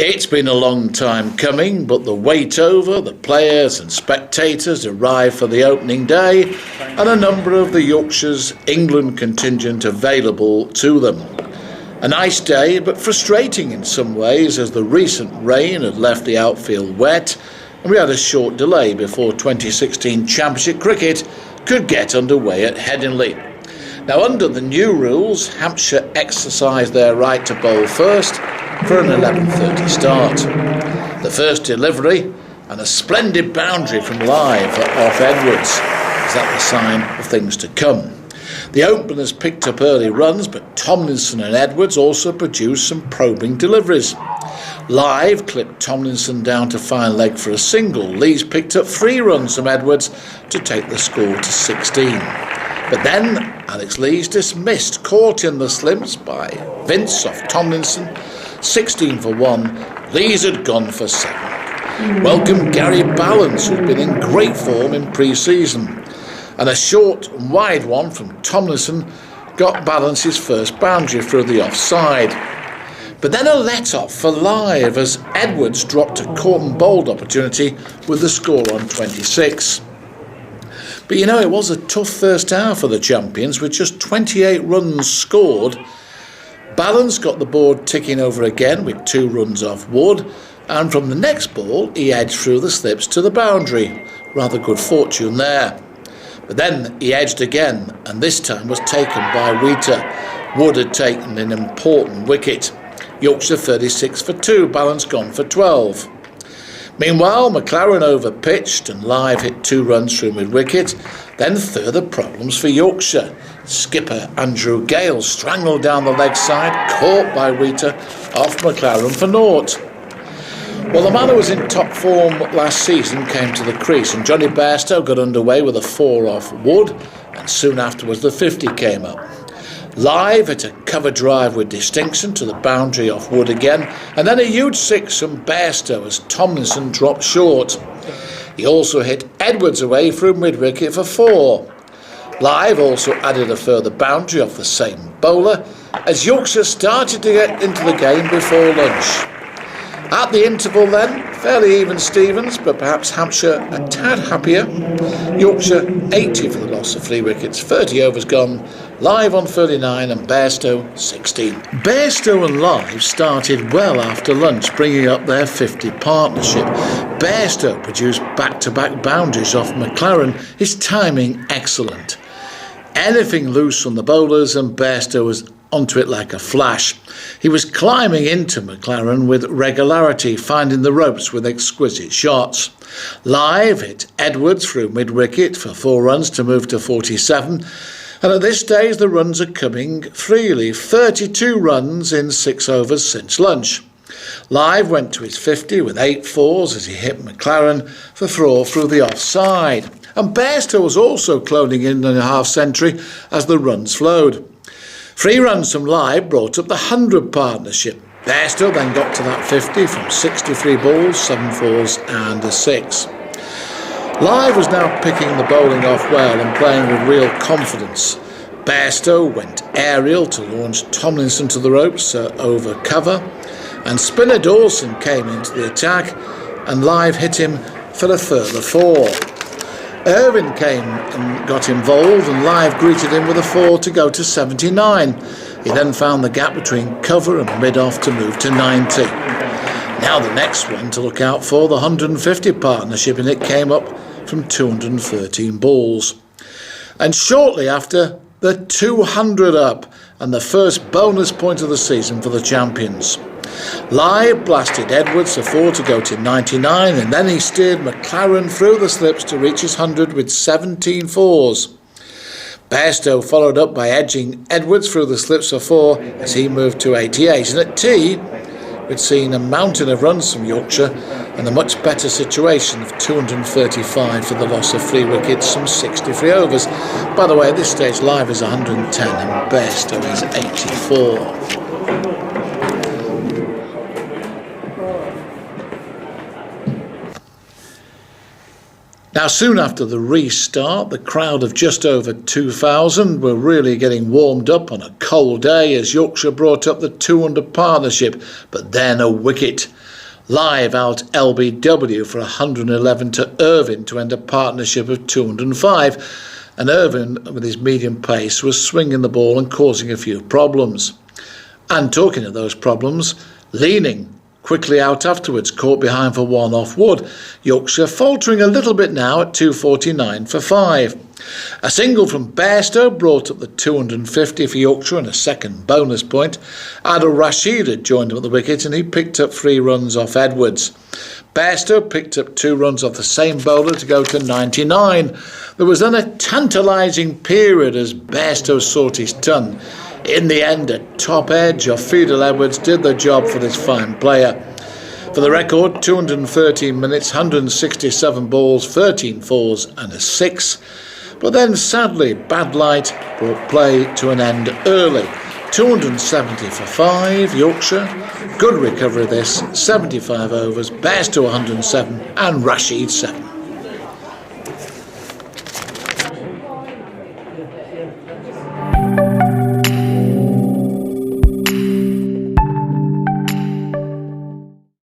It's been a long time coming, but the wait over, the players and spectators arrived for the opening day, and a number of the Yorkshire's England contingent available to them. A nice day, but frustrating in some ways, as the recent rain had left the outfield wet, and we had a short delay before 2016 Championship cricket could get underway at Headingley. Now, under the new rules, Hampshire exercised their right to bowl first for an 11:30 start. The first delivery and a splendid boundary from Live off Edwards. Is that the sign of things to come? The openers picked up early runs, but Tomlinson and Edwards also produced some probing deliveries. Live clipped Tomlinson down to fine leg for a single. Lees picked up 3 runs from Edwards to take the score to 16. But then Alex Lees dismissed, caught in the slims by Vince off Tomlinson. 16 for 1, Lees had gone for 7. Welcome Gary Balance, who'd been in great form in pre-season. And a short and wide one from Tomlinson got Balance's first boundary through the offside. But then a let-off for Live as Edwards dropped a caught and bowled opportunity with the score on 26. But you know, it was a tough first hour for the champions with just 28 runs scored. Balance got the board ticking over again with 2 runs off Wood, and from the next ball he edged through the slips to the boundary. Rather good fortune there. But then he edged again, and this time was taken by Wheater. Wood had taken an important wicket. Yorkshire 36 for 2, Balance gone for 12. Meanwhile, McLaren over-pitched and Live hit 2 runs through mid-wicket. Then further problems for Yorkshire. Skipper Andrew Gale strangled down the leg side, caught by Wheater off McLaren for naught. Well, the man who was in top form last season came to the crease, and Johnny Bairstow got underway with a 4 off Wood, and soon afterwards the 50 came up. Live hit a cover drive with distinction to the boundary off Wood again, and then a huge 6 from Bairstow as Tomlinson dropped short. He also hit Edwards away through mid-wicket for 4. Live also added a further boundary off the same bowler as Yorkshire started to get into the game before lunch. At the interval then, fairly even Stevens, but perhaps Hampshire a tad happier. Yorkshire 80 for the loss of 3 wickets, 30 overs gone, Live on 39 and Bairstow 16. Bairstow and Live started well after lunch, bringing up their 50 partnership. Bairstow produced back-to-back boundaries off McLaren, his timing excellent. Anything loose on the bowlers and Bairstow was onto it like a flash. He was climbing into McLaren with regularity, finding the ropes with exquisite shots. Live hit Edwards through mid-wicket for 4 runs to move to 47, and at this stage the runs are coming freely, 32 runs in 6 overs since lunch. Live went to his 50 with 8 fours as he hit McLaren for 4 through the offside, and Bairstow was also cloning in a half-century as the runs flowed. 3 runs from Live brought up the 100 partnership. Bairstow then got to that 50 from 63 balls, 7 fours and a 6. Live was now picking the bowling off well and playing with real confidence. Bairstow went aerial to launch Tomlinson to the ropes over cover, and spinner Dawson came into the attack and Live hit him for a further 4. Irvin came and got involved, and Live greeted him with a 4 to go to 79. He then found the gap between cover and mid-off to move to 90. Now the next one to look out for, the 150 partnership, and it came up from 213 balls. And shortly after, the 200 up, and the first bonus point of the season for the champions. Live blasted Edwards a 4 to go to 99, and then he steered McLaren through the slips to reach his 100 with 17 fours. Bairstow followed up by edging Edwards through the slips for 4 as he moved to 88, and at tea we'd seen a mountain of runs from Yorkshire and a much better situation of 235 for the loss of 3 wickets from 63 overs. By the way, at this stage Live is 110 and Bairstow is 84. Now, soon after the restart, the crowd of just over 2,000 were really getting warmed up on a cold day as Yorkshire brought up the 200 partnership, but then a wicket. Live out LBW for 111 to Irvine to end a partnership of 205, and Irvine, with his medium pace, was swinging the ball and causing a few problems. And talking of those problems, leaning quickly out afterwards, caught behind for one off Wood. Yorkshire faltering a little bit now at 249 for 5. A single from Bairstow brought up the 250 for Yorkshire and a second bonus point. Adil Rashid had joined him at the wicket and he picked up 3 runs off Edwards. Bairstow picked up 2 runs off the same bowler to go to 99. There was then a tantalising period as Bairstow sought his ton. In the end, at top edge, Fiedel Edwards did the job for this fine player. For the record, 213 minutes, 167 balls, 13 fours and a 6. But then, sadly, bad light brought play to an end early. 270 for 5, Yorkshire. Good recovery this, 75 overs, Bairstow 107 and Rashid 7.